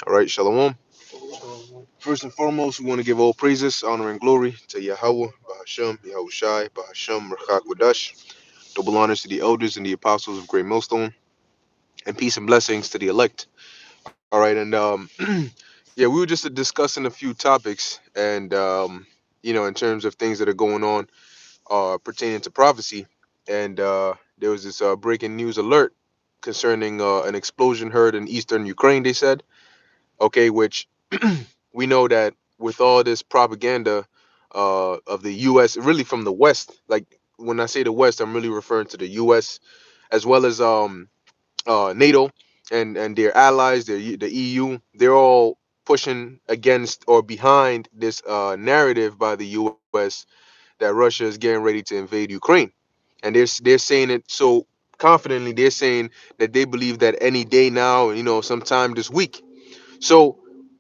All right, Shalom. First and foremost, we want to give all praises, honor, and glory to Yahweh, Bahasham, Yahushai, Bahasham, Rachak Wadash. Double honors to the elders and the apostles of Great Millstone, and peace and blessings to the elect. All right, and yeah, we were just discussing a few topics, and in terms of things that are going on pertaining to prophecy, and there was this breaking news alert concerning an explosion heard in eastern Ukraine. They said, okay, which we know that with all this propaganda of the U.S., really from the West, like when I say the West, I'm really referring to the U.S. as well as NATO and their allies, the EU. They're all pushing against or behind this narrative by the U.S. that Russia is getting ready to invade Ukraine, and they're saying it so confidently. They're saying that they believe that any day now, sometime this week. So,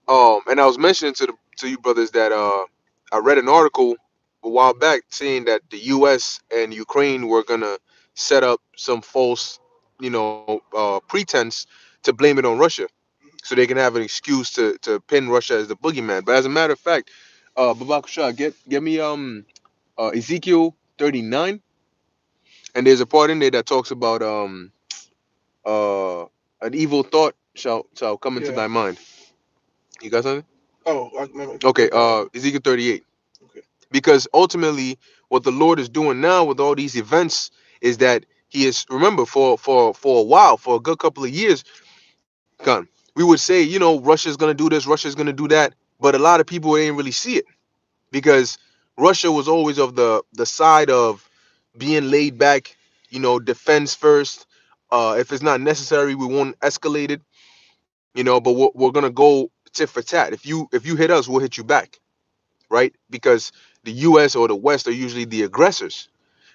and I was mentioning to you brothers that I read an article a while back saying that the U.S. and Ukraine were gonna set up some false, pretense to blame it on Russia, so they can have an excuse to pin Russia as the boogeyman. But as a matter of fact, Babak Shah, get me Ezekiel 39, and there's a part in there that talks about uh an evil thought shall come into Yeah. thy mind. You got something? Oh, I remember. Okay, Ezekiel 38. Okay. Because ultimately, what the Lord is doing now with all these events is that He is, remember, for a while, for a good couple of years, gone. We would say, Russia's gonna do this, Russia's gonna do that, but a lot of people didn't really see it because Russia was always of the side of being laid back, defense first. If it's not necessary, we won't escalate it, but we're gonna go tit for tat. If you hit us, we'll hit you back, right? Because the U.S. or the West are usually the aggressors.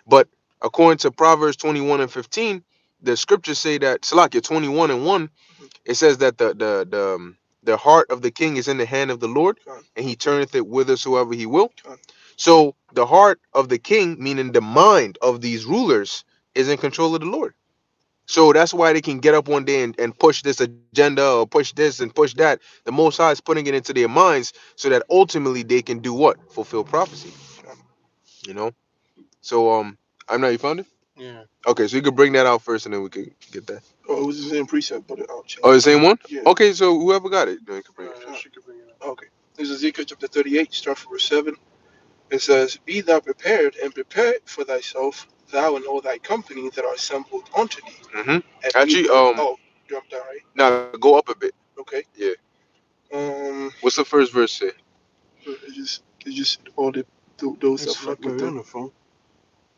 But according to Proverbs 21 and 15, the scriptures say that Salakia 21 and 1, it says that the heart of the king is in the hand of the Lord, Con, and he turneth it whithersoever he will. con, So the heart of the king, meaning the mind of these rulers, is in control of the Lord. So that's why they can get up one day and push this agenda or push this and push that. The Most High is putting it into their minds so that ultimately they can do what? Fulfill prophecy. con. You know. So I'm not. You found it? Yeah. Okay, so you could bring that out first, and then we could get that. Oh, it was the same precept, but I'll Oh, change the it. same one. Yeah. Okay, so whoever got it, you can bring it. She could bring it up. Okay. This is Ezekiel chapter 38, start from verse 7. It says, Be thou prepared, and prepare for thyself, thou and all thy company that are assembled unto thee. Mm-hmm. And be Actually, oh, drop down, right? now go up a bit. Okay. Yeah. Um, What's the first verse say? it's just all those that fuck with them.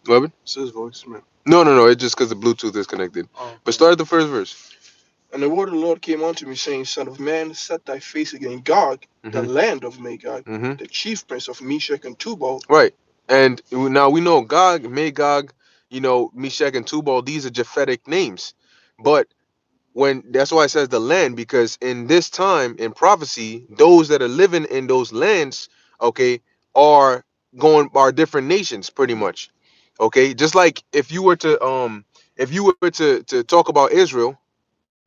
Weapon? It says voicemail. No. It's just because the Bluetooth is connected. Oh, But start at the first verse. And the word of the Lord came unto me, saying, Son of man, set thy face against Gog, the Mm-hmm. land of Magog, Mm-hmm. the chief prince of Meshach and Tubal. Right. And now we know Gog, Magog, Meshach and Tubal. These are Japhetic names, but when that's why it says the land, because in this time in prophecy, those that are living in those lands, okay, are are different nations pretty much. Okay, just like if you were to talk about Israel,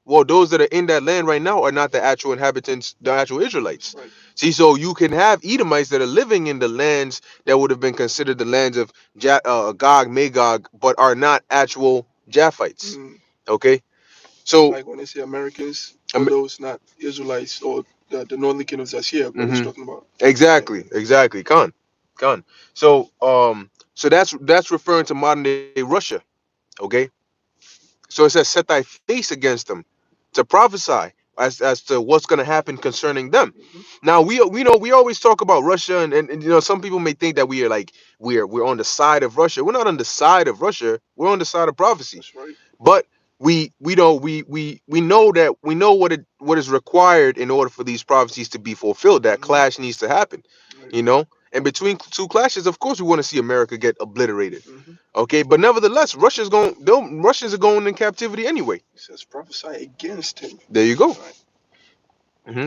well, those that are in that land right now are not the actual inhabitants, the actual Israelites. Right. See, so you can have Edomites that are living in the lands that would have been considered the lands of Gog, Magog, but are not actual Japhites. Mm, Okay, so like when they say Americans, for those not Israelites or the northern kingdoms that's here, but it's hmm talking about. Yeah. exactly. Khan. So that's referring to modern day Russia. Okay. So it says, set thy face against them to prophesy as to what's going to happen concerning them. Hmm. Now we know we always talk about Russia, and some people may think that we are like we're on the side of Russia. We're not on the side of Russia. We're on the side of prophecy. That's right. But we know that we know what is required in order for these prophecies to be fulfilled. That Hmm. clash needs to happen, Right. you know. And between two clashes, of course, we want to see America get obliterated. Hmm. Okay, but nevertheless, Russians are going in captivity anyway. It says prophesy against him. There you go. Right.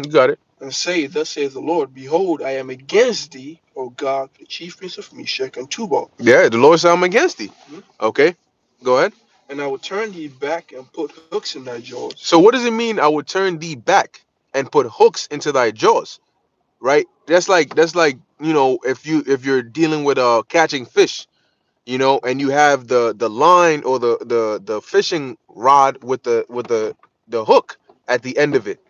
You got it. And say, Thus saith the Lord, Behold, I am against thee, O Gog, the chief prince of Meshach and Tubal. Yeah, the Lord said I'm against thee. Mhm. Okay, go ahead. And I will turn thee back and put hooks in thy jaws. So what does it mean? I would turn thee back. and put hooks into thy jaws, right? That's like if you're dealing with catching fish, and you have the line or the fishing rod with the hook at the end of it.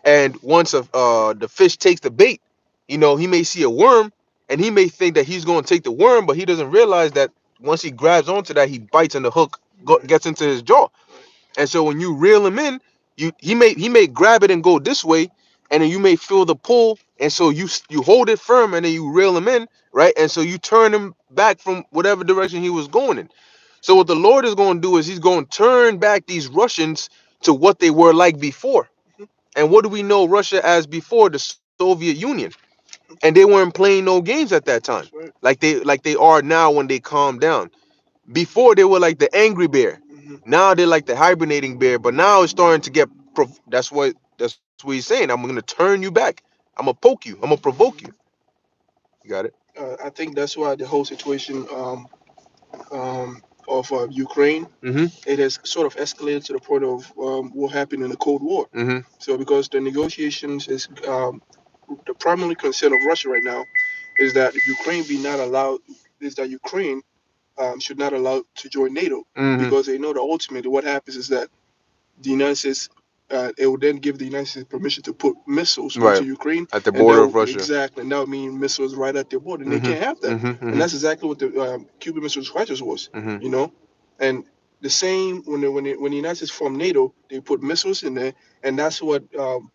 And once the fish takes the bait, he may see a worm, and he may think that he's going to take the worm, but he doesn't realize that once he grabs onto that, he bites and the hook Right. gets into his jaw. Right. And so when you reel him in, he may grab it and go this way, and then you may feel the pull, and so you hold it firm, and then you reel him in, right? And so you turn him back from whatever direction he was going in. So what the Lord is going to do is He's going to turn back these Russians to what they were like before. And what do we know Russia as before? The Soviet Union. And they weren't playing no games at that time, That's right. like they are now when they calm down. Before they were like the angry bear. Hmm. Now they're like the hibernating bear. But now it's starting to get. That's what he's saying. I'm gonna turn you back. I'm gonna poke you. I'm gonna provoke you. You got it. I think that's why the whole situation of Ukraine, Mm-hmm. it has sort of escalated to the point of what happened in the Cold War. Mm-hmm. So because the negotiations is the primary concern of Russia right now is that Ukraine be not allowed is that Ukraine should not allow to join NATO Mm-hmm. because they know that ultimately what happens is that the United States it will then give the United States permission to put missiles Right. into Ukraine, At the and border of that Russia. exactly, and that would mean missiles right at their border, and they Mm-hmm. can't have that. Mm-hmm. And Mm-hmm. that's exactly what the Cuban Missile Crisis was, Mm-hmm. you know. And the same when the United States formed NATO, they put missiles in there, and that's what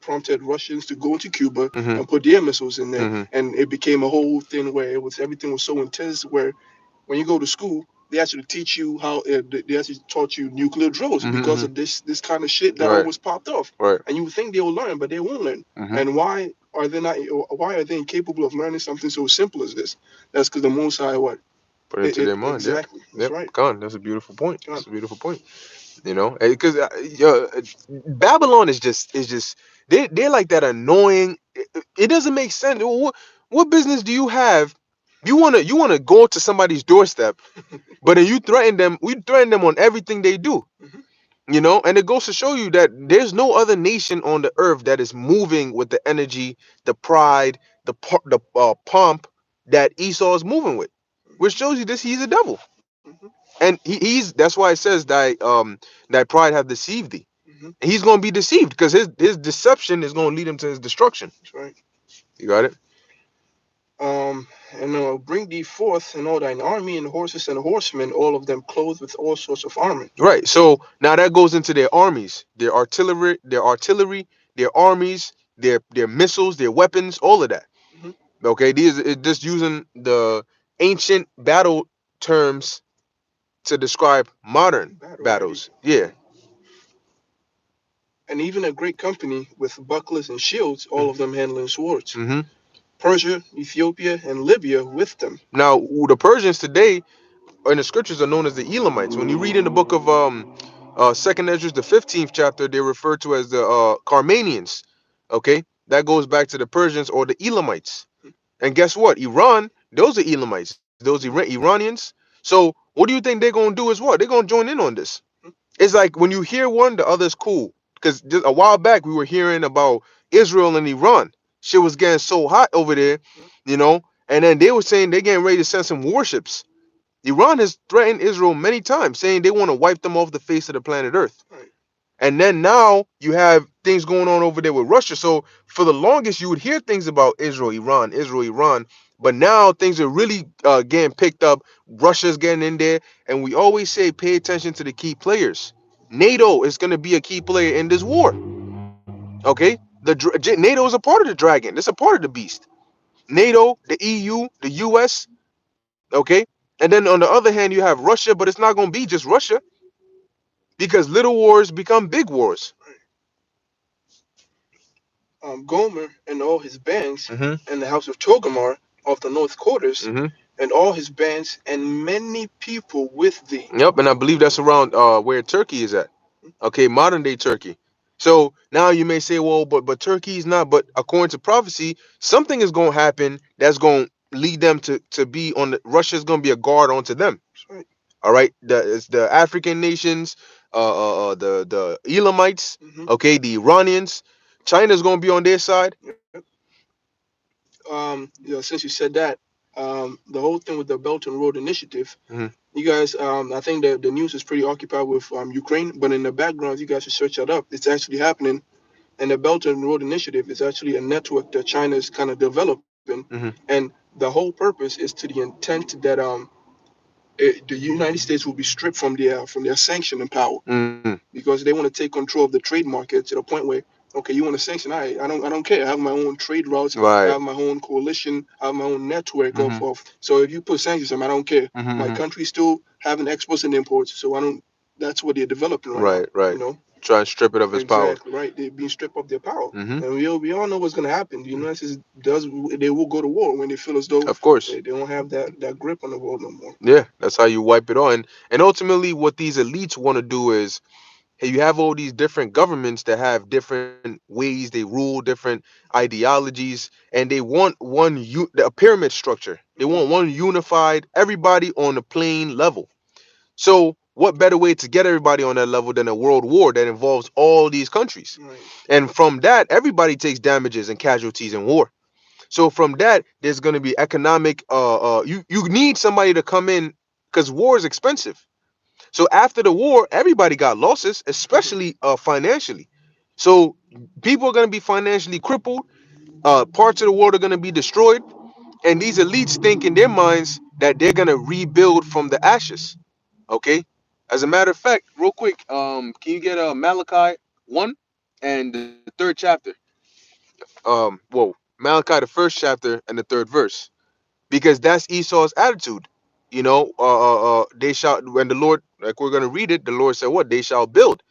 prompted Russians to go into Cuba Mm-hmm. and put their missiles in there, Mm-hmm. and it became a whole thing where everything was so intense where when you go to school, they actually teach you how they actually taught you nuclear drills because Mm-hmm. of this kind of shit that Right. always popped off, Right. and you would think they will learn, but they won't learn. Mm-hmm. And why are they not? Why are they incapable of learning something so simple as this? That's because the Most High what Put into their mind. Yep. exactly. That's Yep. right. Con. That's a beautiful point. God. That's a beautiful point. Because Babylon is just they're like that annoying. It doesn't make sense. What business do you have? You wanna go to somebody's doorstep, but then you threaten them. We threaten them on everything they do. Mhm. And it goes to show you that there's no other nation on the earth that is moving with the energy, the pride, the pomp that Esau is moving with, which shows you this he's a devil. Mhm. And he's that's why it says that pride have deceived thee. Mhm. And he's going to be deceived because his deception is going to lead him to his destruction. That's right. You got it. And bring thee forth and all thine army and horses and horsemen, all of them clothed with all sorts of armor. Right. So now that goes into their armies, their artillery, their armies, their missiles, their weapons, all of that. Mhm. Okay, these is just using the ancient battle terms to describe modern Battle ready. battles. Yeah. And even a great company with bucklers and shields, all of them handling swords. Mm-hmm. Persia, Ethiopia, and Libya with them. Now the Persians today in the scriptures are known as the Elamites. When you read in the book of Second Ezra, the 15th chapter, they're referred to as the Carmanians. Okay, that goes back to the Persians or the Elamites. And guess what? Iran, those are Elamites, those Iranians. So what do you think they're gonna do? Is what they're gonna join in on this? It's like when you hear one, the other's cool. Because just a while back we were hearing about Israel and Iran. Shit was getting so hot over there, you know. And then they were saying they're getting ready to send some warships. Iran has threatened Israel many times, saying they want to wipe them off the face of the planet Earth. Right. And then now you have things going on over there with Russia. So for the longest, you would hear things about Israel, Iran. But now things are really getting picked up. Russia's getting in there. And we always say pay attention to the key players. NATO is going to be a key player in this war. Okay? NATO is a part of the dragon. It's a part of the beast. NATO, the EU, the US, okay? And then on the other hand, you have Russia, but it's not going to be just Russia because little wars become big wars. Gomer and all his bands, Mm-hmm. and the house of Togarmah of the north quarters, Mm-hmm. and all his bands, and many people with thee. Yep, and I believe that's around where Turkey is at. Okay, modern day Turkey. So now you may say, well, but Turkey is not. But according to prophecy, something is going to happen that's going to lead them to be on the. Russia's going to be a guard onto them. That's right. All right, it's the African nations, the Elamites, Mm-hmm. okay, the Iranians. China's gonna be on their side. Since you said that, the whole thing with the Belt and Road Initiative, Hmm. you guys, I think that the news is pretty occupied with Ukraine, but in the background, you guys should search that up. It's actually happening. And the Belt and Road Initiative is actually a network that China is kind of developing, Hmm. and the whole purpose is to the intent that the United States will be stripped from their sanctioning power Hmm. because they want to take control of the trade market to the point where, okay, you want to sanction, I don't care. I have my own trade routes, I Right. have my own coalition, I have my own network Hmm. of so if you put sanctions on 'em, I don't care. My Hmm. country's still having exports and imports, so I don't. That's what they're developing right now. Right. Right. You know, Try and strip it of its power. exactly right. They're being stripped of their power, Hmm. and we all know what's going to happen. The United States they will go to war when they feel as though Of course. they don't have that grip on the world no more. Yeah, that's how you wipe it on. And ultimately, what these elites want to do is, hey, you have all these different governments that have different ways they rule, different ideologies, and they want a pyramid structure. They Hmm. want one unified, everybody on the plain level. So, what better way to get everybody on that level than a world war that involves all these countries? Right. And from that, everybody takes damages and casualties in war. So from that, there's going to be economic. You need somebody to come in because war is expensive. So after the war, everybody got losses, especially financially. So people are going to be financially crippled. Parts of the world are going to be destroyed, and these elites think in their minds that they're going to rebuild from the ashes. Okay. As a matter of fact, real quick, can you get Malachi 1 and the third chapter? Whoa, Malachi the first chapter and the third verse, because that's Esau's attitude. They shall, when the Lord, like we're gonna read it, the Lord said, "What they shall build,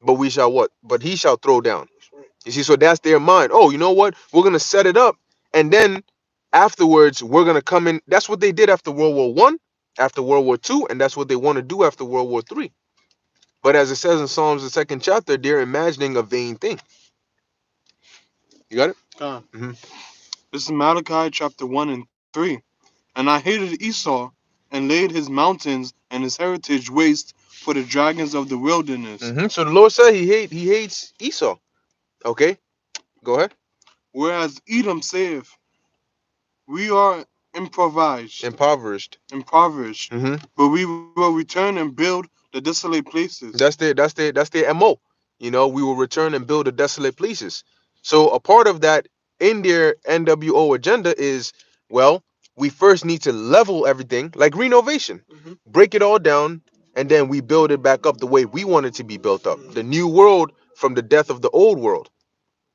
but we shall what? But he shall throw down." That's right. You see, so that's their mind. Oh, you know what? We're gonna set it up, and then afterwards we're gonna come in. That's what they did after World War I, after World War II, and that's what they want to do after World War III. But as it says in Psalms the second chapter, they're imagining a vain thing. You got it? God. Hmm. This is Malachi chapter 1 and 3. And I hated Esau and laid his mountains and his heritage waste for the dragons of the wilderness. So the Lord said he hates Esau. Okay, go ahead. Whereas Edom saith, we are impoverished, Impoverished. impoverished, Hmm. but we will return and build the desolate places. That's their mo. We will return and build the desolate places. So a part of that in their NWO agenda is, well, we first need to level everything, like renovation, Hmm. break it all down, and then we build it back up the way we want it to be built up. The new world from the death of the old world.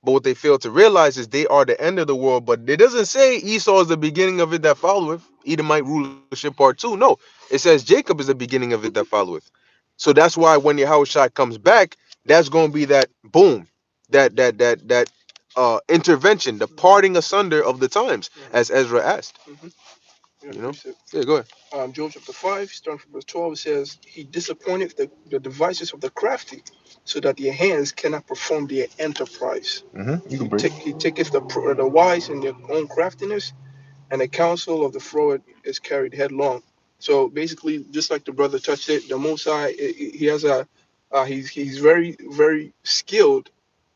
But what they fail to realize is they are the end of the world. But it doesn't say Esau is the beginning of it that followeth. Edomite rulership part two. No, it says Jacob is the beginning of it that followeth. So that's why when Yahushua comes back, that's going to be that boom, that intervention, the parting asunder of the times, Right. as Ezra asked. Hmm. Yeah, You know? precept. Yeah, go ahead. Job chapter 5, starting from verse 12, it says, He disappointed the devices of the crafty, so that their hands cannot perform their enterprise. You can He, bring. he taketh the wise in their own craftiness, and the counsel of the froward is carried headlong. So basically, just like the brother touched it, the Most High, he has he's very, very skilled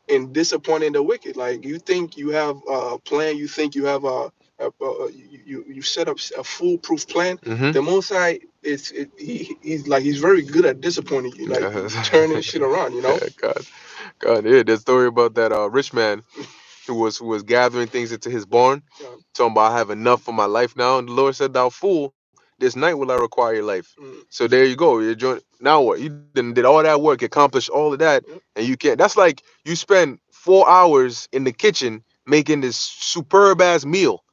and disappointing the wicked. Like you think you have a plan, you think you have you set up a foolproof plan. Mm-hmm. The Most High he's very good at disappointing you, like turning shit around. You know. Yeah, God, yeah. That story about that rich man who was gathering things into his barn, Yeah. talking about I have enough for my life now. And the Lord said, "Thou fool, this night will I require your life." Mm, So there you go. You're now what? You did all that work, accomplished all of that, yep. and you can't. That's like you spend 4 hours in the kitchen making this superb ass meal,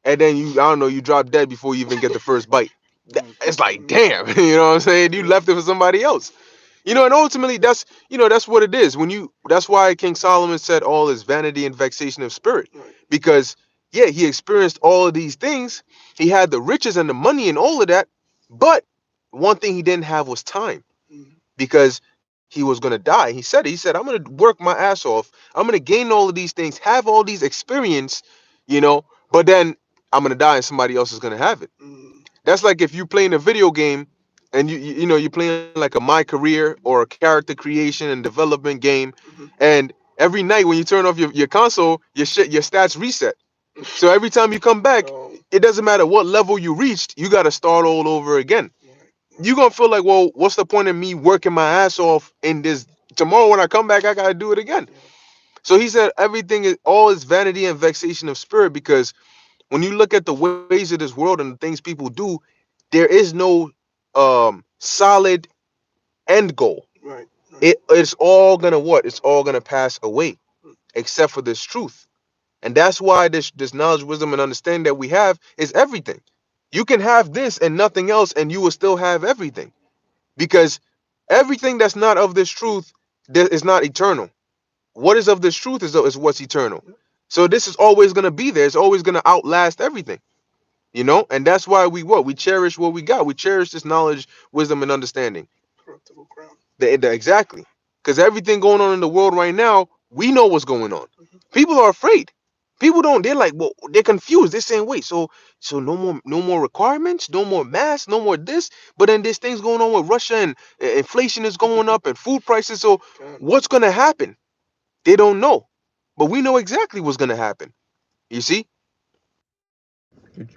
and then I don't know, you drop dead before you even get the first bite. Right. It's like, Mm, damn, you know what I'm saying? You yeah. left it for somebody else. And ultimately that's what it is. That's why King Solomon said all is vanity and vexation of spirit. Right. Because yeah, he experienced all of these things. He had the riches and the money and all of that, but one thing he didn't have was time, Mm, because he was gonna die. He said, I'm gonna work my ass off. I'm gonna gain all of these things, have all these experience, but then I'm gonna die and somebody else is gonna have it. mm, That's like if you playing a video game and you're playing like a My Career or a character creation and development game, mhm, and Every night when you turn off your console, your stats reset. So every time you come back, it doesn't matter what level you reached, you got to start all over again. You're going to feel like, well, what's the point of me working my ass off in this? Tomorrow when I come back, I got to do it again. So he said everything is all is vanity and vexation of spirit, because when you look at the ways of this world and the things people do, there is no solid end goal. Right. It's all gonna what? It's all gonna pass away, except for this truth. And that's why this knowledge, wisdom, and understanding that we have is everything. You can have this and nothing else, and you will still have everything. Because everything that's not of this truth is not eternal. What is of this truth is what's eternal. So this is always gonna be there. It's always gonna outlast everything. And that's why we cherish what we got. We cherish this knowledge, wisdom, and understanding. Corruptible crown. Exactly. Because everything going on in the world right now, we know what's going on. People are afraid. People don't. They're like, well, they're confused. They're saying, wait, so no more requirements, no more masks, no more this. But then there's things going on with Russia, and inflation is going up and food prices. So what's gonna happen? They don't know, but we know exactly what's gonna happen. You see?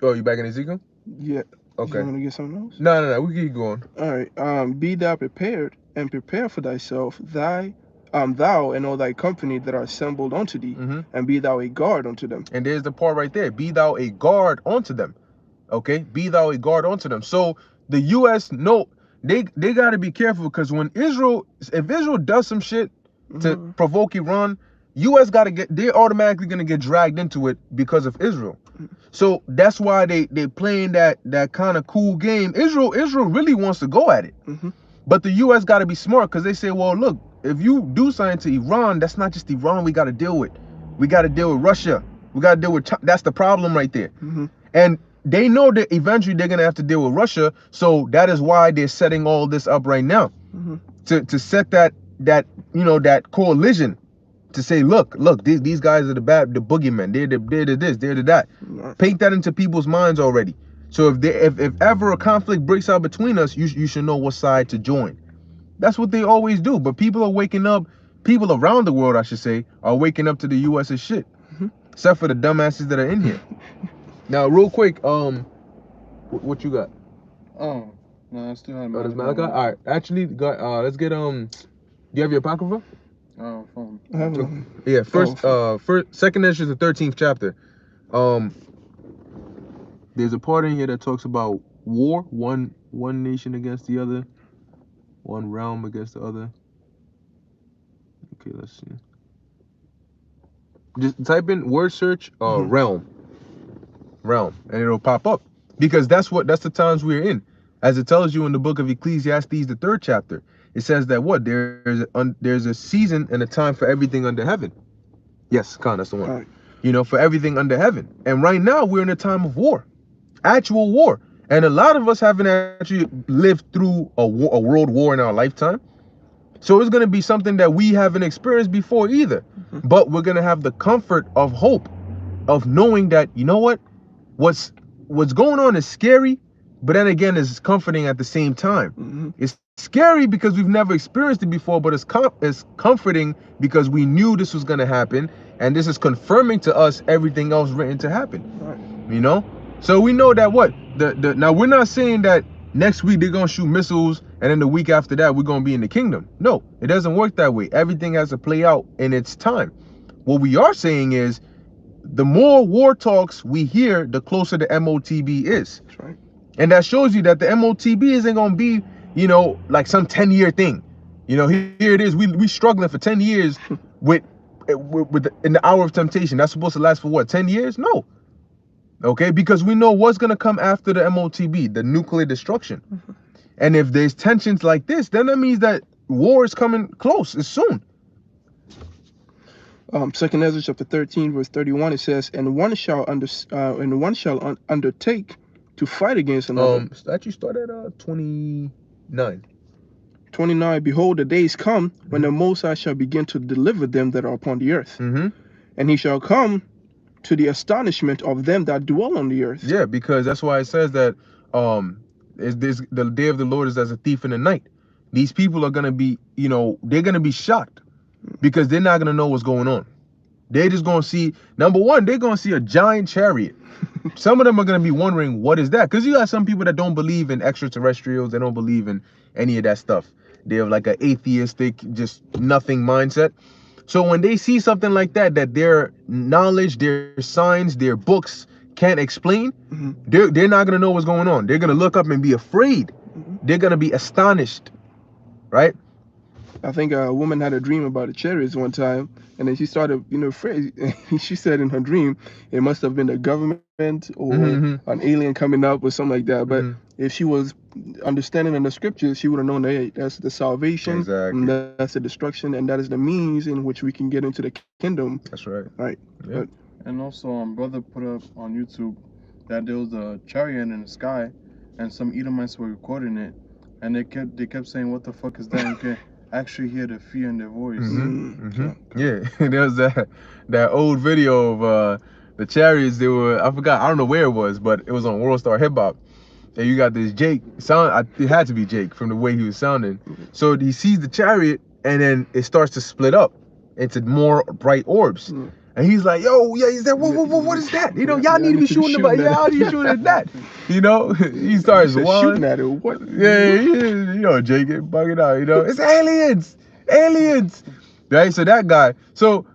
Oh, you back in Ezekiel? Yeah. Okay. You want to get something else? No. We keep going. All right. Be thou prepared, and prepare for thyself, thou and all thy company that are assembled unto thee, and be thou a guard unto them. And there's the part right there. Be thou a guard unto them. Okay? Be thou a guard unto them. So the U.S. they got to be careful, because if Israel does some shit to provoke Iran, U.S. they're automatically gonna get dragged into it because of Israel. So that's why they playing that kind of cool game. Israel really wants to go at it, but the U.S. got to be smart, because they say, well, look, if you do something to Iran, that's not just Iran we got to deal with. We got to deal with Russia. We got to deal with that's the problem right there. And they know that eventually they're gonna have to deal with Russia. So that is why they're setting all this up right now, to set that coalition, to say, look, these guys are the boogeymen. They're the this, they're the that. Paint that into people's minds already. So if ever a conflict breaks out between us, you should know what side to join. That's what they always do. But people are waking up. People around the world, I should say, are waking up to the U.S.'s shit. Except for the dumbasses that are in here. Now, real quick, what you got? Oh, no, I still have That's Malachi. All right, actually, let's get Do you have your apocrypha? Oh, phone. I have one. Yeah, second Ezra is the 13th chapter. There's a part in here that talks about war, one nation against the other, one realm against the other. Okay, let's see. Just type in word search realm, and it'll pop up, because that's the times we're in. As it tells you in the book of Ecclesiastes, the 3rd chapter, it says that there's a season and a time for everything under heaven. Yes, Khan, that's the one. Right. For everything under heaven. And right now we're in a time of war, actual war. And a lot of us haven't actually lived through a world war in our lifetime. So it's going to be something that we haven't experienced before either. But we're going to have the comfort of hope, of knowing that, you know what? What's going on is scary, but then again, it's comforting at the same time. It's scary because we've never experienced it before, but it's comforting because we knew this was going to happen, and this is confirming to us everything else written to happen. Right. So we know that now we're not saying that next week they're going to shoot missiles and then the week after that we're going to be in the kingdom. No, it doesn't work that way. Everything has to play out in its time. What we are saying is, the more war talks we hear, the closer the MOTB is. That's right. And that shows you that the MOTB isn't going to be, like some 10-year thing. Here it is. We struggling for 10 years with in the hour of temptation. That's supposed to last for what, 10 years? No. Okay, because we know what's going to come after the MOTB, the nuclear destruction. And if there's tensions like this, then that means that war is coming close. It's soon. Second Ezra chapter 13 verse 31, it says, and one shall undertake to fight against another. Actually start at 29. 29, behold, the days come when the Most High shall begin to deliver them that are upon the earth. And he shall come to the astonishment of them that dwell on the earth. Yeah, because that's why it says that the day of the Lord is as a thief in the night. These people are going to be, they're going to be shocked. because they're not gonna know what's going on. They're just gonna see, number one, they're gonna see a giant chariot. Some of them are gonna be wondering what is that? Because you got some people that don't believe in extraterrestrials, they don't believe in any of that stuff. They have like an atheistic, just nothing mindset. So when they see something like that their knowledge, their science, their books can't explain, they're not gonna know what's going on. They're gonna look up and be afraid. They're gonna be astonished, right? I think a woman had a dream about the chariots one time, and then she started, afraid. She said in her dream, it must have been the government or an alien coming up or something like that. But if she was understanding in the scriptures, she would have known that, hey, that's the salvation, Exactly. and that's the destruction, and that is the means in which we can get into the kingdom. That's right. Right. Yeah. But, And also, brother put up on YouTube that there was a chariot in the sky, and some Edomites were recording it, and they kept saying, "What the fuck is that?" You can actually hear the fear in their voice. Yeah, there was that old video of the chariots. They were, I forgot, I don't know where it was, but it was on World Star Hip Hop. And you got this Jake sound. It had to be Jake from the way he was sounding. So he sees the chariot, and then it starts to split up into more bright orbs. And he's like, yo, yeah, he's there. What is that? You know, y'all need to be shooting about. Yeah, how do you shoot at that? You know, he starts shooting at it. What? Yeah, you know, Jake get bugging out. You know, it's aliens, right? So that guy. So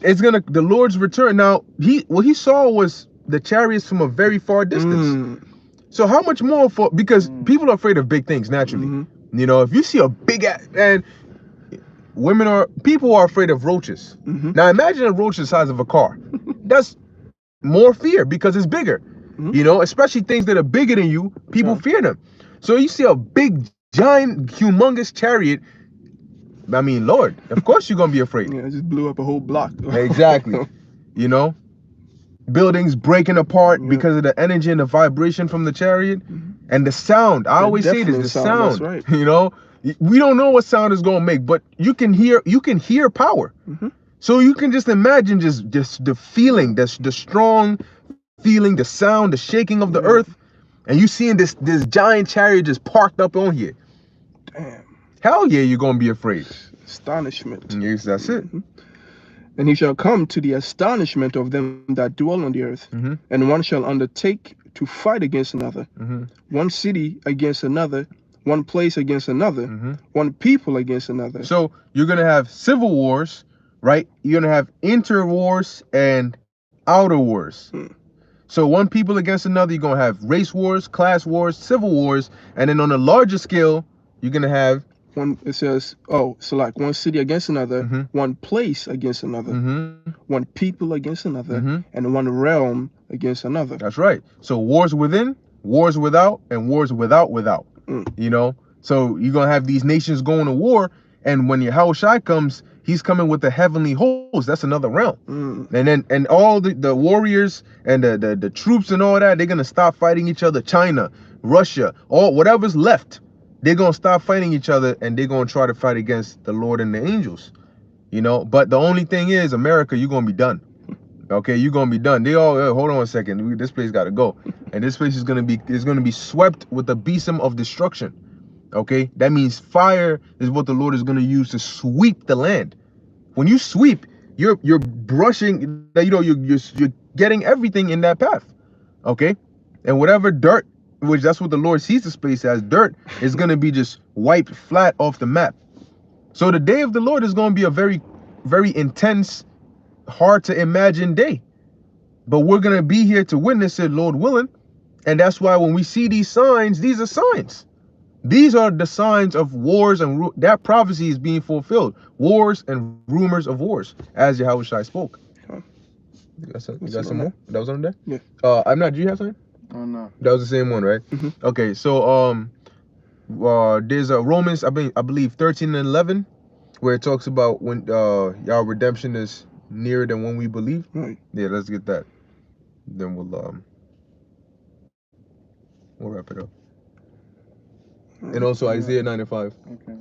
it's the Lord's return. Now what he saw was the chariots from a very far distance. So how much more because people are afraid of big things naturally. You know, if you see a big and people are afraid of roaches. Now imagine a roach the size of a car. That's more fear because it's bigger. You know, especially things that are bigger than you, people fear them. So you see a big, giant, humongous chariot. I mean, Lord, of course you're gonna be afraid. Yeah, it just blew up a whole block. Exactly. You know, buildings breaking apart because of the energy and the vibration from the chariot and the sound. I always say this, the sound. That's right. You know, we don't know what sound it's gonna make, but you can hear power. So you can just imagine just the feeling, the strong feeling, the sound, the shaking of the earth, and you seeing this giant chariot just parked up on here. Damn. Hell yeah, you're gonna be afraid. Astonishment. Yes, that's it. And he shall come to the astonishment of them that dwell on the earth, and one shall undertake to fight against another, one city against another, one place against another, one people against another. So you're gonna have civil wars, right? You're gonna have inter wars and outer wars. So one people against another, you're gonna have race wars, class wars, civil wars, and then on a larger scale, you're gonna have it says, so like one city against another, one place against another, one people against another, and one realm against another. That's right. So wars within, wars without, and wars without. You know, so you're gonna have these nations going to war, and when Yahushua comes, he's coming with the heavenly host. That's another realm. And all the warriors and the troops and all that, they're gonna stop fighting each other. China, Russia, whatever's left, they're gonna stop fighting each other, and they're gonna try to fight against the Lord and the angels. You know, but the only thing is, America, you're gonna be done. Okay, you're gonna be done. They all hold on a second. This place gotta go, and this place is gonna be swept with the besom of destruction. Okay, that means fire is what the Lord is gonna use to sweep the land. When you sweep, you're brushing. You know, you're getting everything in that path. Okay, and whatever dirt, which that's what the Lord sees the space as, dirt is gonna be just wiped flat off the map. So the day of the Lord is gonna be a very, very intense, hard to imagine day, but we're gonna be here to witness it, Lord willing. And that's why when we see these signs, these are signs. These are the signs of wars, and that prophecy is being fulfilled. Wars and rumors of wars, as Yahushua spoke. You got some more? That was on there? Yeah. I'm not. Do you have something? Oh no. That was the same one, right? Okay. So there's a Romans, I believe 13 and 11, where it talks about when y'all redemption is nearer than when we believe. Right. Yeah, let's get that. Then we'll wrap it up. And also Isaiah 95. Okay.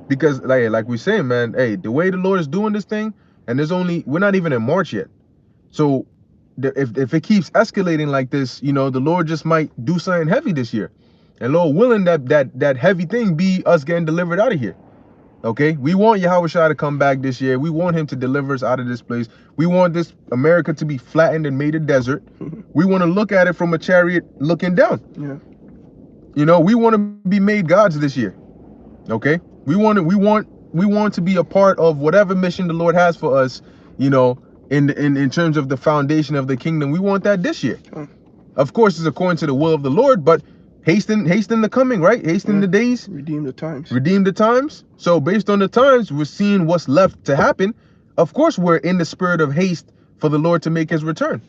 Because like we're saying, man, hey, the way the Lord is doing this thing, and we're not even in March yet. So if it keeps escalating like this, you know, the Lord just might do something heavy this year. And Lord willing, that heavy thing be us getting delivered out of here. Okay, we want Yahweh Shai to come back this year. We want him to deliver us out of this place. We want this America to be flattened and made a desert. We want to look at it from a chariot looking down. Yeah. You know, we want to be made gods this year. Okay, we want to be a part of whatever mission the Lord has for us. You know, in terms of the foundation of the kingdom, we want that this year. Of course, it's according to the will of the Lord, but hasten the coming, right? Hasten the days. Redeem the times. Redeem the times. So based on the times, we're seeing what's left to happen. Of course, we're in the spirit of haste for the Lord to make his return.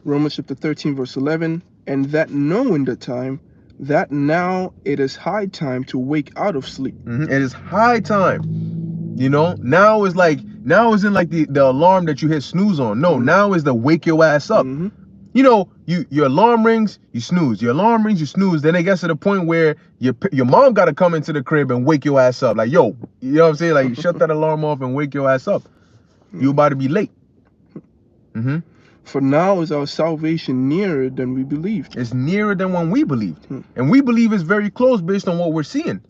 Romans chapter 13, verse 11. And that knowing the time, that now it is high time to wake out of sleep. It is high time. You know, now isn't like the alarm that you hit snooze on. No, now is the wake your ass up. You know, your alarm rings, you snooze. Your alarm rings, you snooze. Then it gets to the point where your mom got to come into the crib and wake your ass up. Like, yo, you know what I'm saying? Like, shut that alarm off and wake your ass up. You about to be late. For now is our salvation nearer than we believed. It's nearer than when we believed. And we believe it's very close based on what we're seeing.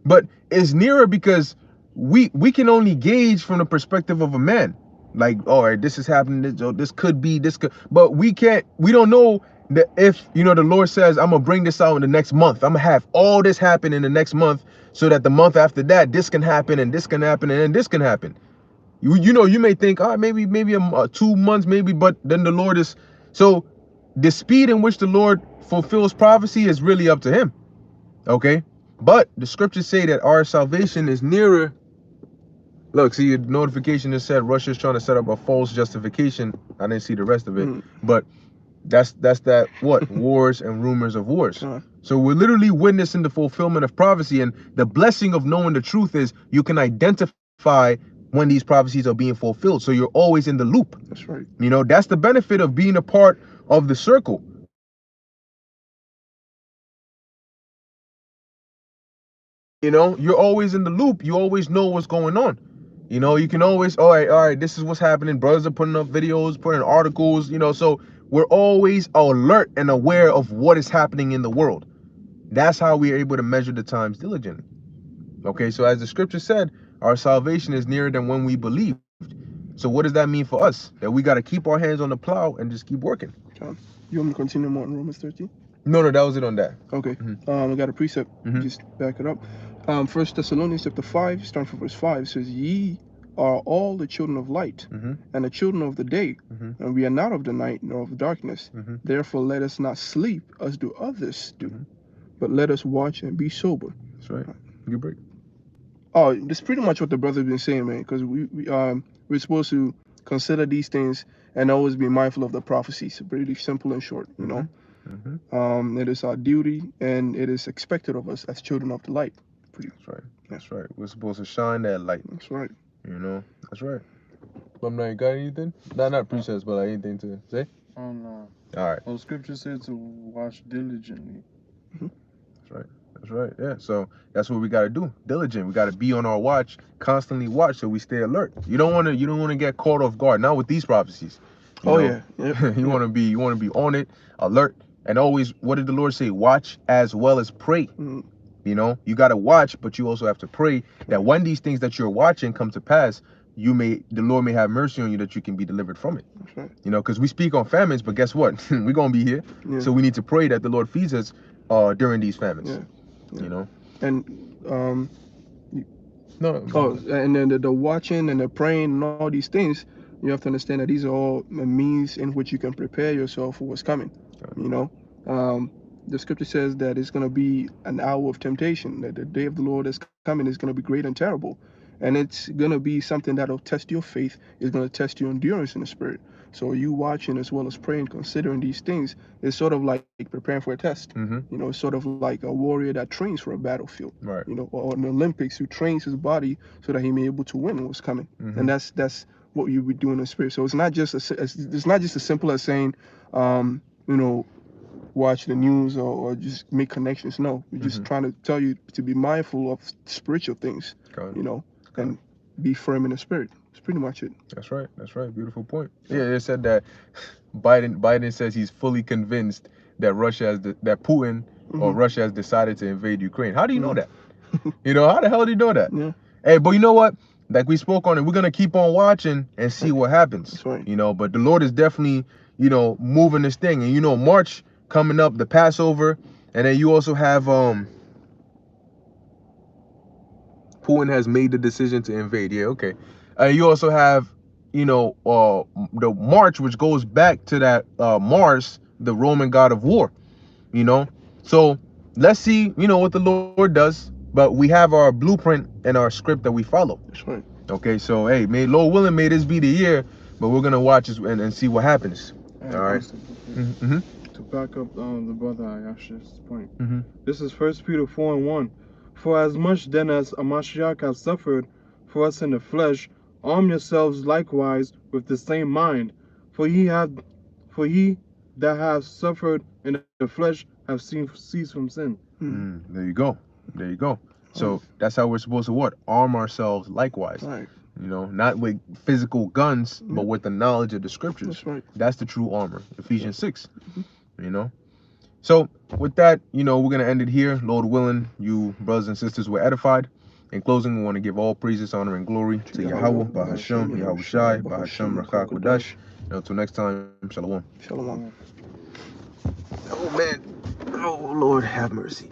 But it's nearer because we can only gauge from the perspective of a man. Like, all right, this is happening, this could be, but we don't know that if, you know, the Lord says, I'm gonna bring this out in the next month. I'm gonna have all this happen in the next month so that the month after that, this can happen and this can happen and then this can happen. You know, you may think, oh, maybe 2 months, maybe, but then the Lord is, so the speed in which the Lord fulfills prophecy is really up to him. Okay. But the scriptures say that our salvation is nearer. Look, see, your notification just said Russia's trying to set up a false justification. I didn't see the rest of it, but that's that what wars and rumors of wars. So we're literally witnessing the fulfillment of prophecy, and the blessing of knowing the truth is you can identify when these prophecies are being fulfilled. So you're always in the loop. That's right. You know, that's the benefit of being a part of the circle. You know, you're always in the loop. You always know what's going on. You know, you can always, all right, this is what's happening. Brothers are putting up videos, putting articles, you know, so we're always alert and aware of what is happening in the world. That's how we are able to measure the times diligently. Okay, so as the scripture said, our salvation is nearer than when we believed. So what does that mean for us? That we got to keep our hands on the plow and just keep working. John, you want me to continue more in Romans 13? No, that was it on that. Okay. I got a precept. Just back it up. 1 Thessalonians chapter 5, starting from verse 5, says, Ye are all the children of light and the children of the day, and we are not of the night nor of darkness. Therefore let us not sleep as do others do, but let us watch and be sober. That's right. Good break. Oh, that's pretty much what the brother's been saying, man, because we're supposed to consider these things and always be mindful of the prophecies. Pretty simple and short, you know. It is our duty and it is expected of us as children of the light. That's right. That's right. We're supposed to shine that light. That's right. You know, that's right. You got anything? Not precepts, but like anything to say? Oh, no. All right. Well, scripture said to watch diligently. That's right. That's right. Yeah. So that's what we got to do. Diligent. We got to be on our watch, constantly watch, so we stay alert. You don't want to get caught off guard. Not with these prophecies. You know? You want to be on it, alert, and always. What did the Lord say? Watch as well as pray. You know, you got to watch, but you also have to pray that when these things that you're watching come to pass, the Lord may have mercy on you, that you can be delivered from it. That's right. You know, because we speak on famines, but guess what? We're going to be here. So we need to pray that the Lord feeds us during these famines. You know? And, and then the watching and the praying and all these things, you have to understand that these are all a means in which you can prepare yourself for what's coming. You know? The scripture says that it's going to be an hour of temptation, that the day of the Lord is coming is going to be great and terrible. And it's going to be something that will test your faith. It's going to test your endurance in the spirit. So you watching as well as praying, considering these things, is sort of like preparing for a test. You know, it's sort of like a warrior that trains for a battlefield. Right. You know, or an Olympics who trains his body so that he may be able to win what's coming. And that's what you would do in the spirit. So it's not just as simple as saying, you know, watch the news or just make connections. No, we're just trying to tell you to be mindful of spiritual things, you know, and be firm in the spirit. It's pretty much it. That's right. That's right. Beautiful point. Yeah, it said that Biden says he's fully convinced that Putin or Russia has decided to invade Ukraine. How do you know that? You know, how the hell did he know that? Yeah. Hey, but you know what? Like we spoke on it, we're gonna keep on watching and see what happens. That's right. You know, but the Lord is definitely, you know, moving this thing. And you know, March coming up, the Passover, and then you also have Putin has made the decision to invade. Yeah, okay. You also have, you know, the March, which goes back to that Mars, the Roman god of war. You know, so let's see, you know, what the Lord does. But we have our blueprint and our script that we follow. That's right. Okay, so hey, may Lord willing, may this be the year, but we're gonna watch this and see what happens. And All right. also, Mm-hmm. to back up the brother Ayash's point. Mm-hmm. This is 1 Peter 4:1. For as much then as a Mashiach has suffered for us in the flesh, arm yourselves likewise with the same mind. For he that has suffered in the flesh have ceased from sin. There you go. There you go. So that's how we're supposed to what? Arm ourselves likewise. Right. You know, not with physical guns, but with the knowledge of the scriptures. That's right. That's the true armor. Ephesians 6. You know. So with that, you know, we're gonna end it here. Lord willing, you brothers and sisters were edified. In closing, we want to give all praises, honor, and glory to Yahweh, Bahasham, Yahweh Shai, Bahasham, Rachak Wadash. Until next time, Shalom. Shalom. Oh man. Oh Lord, have mercy.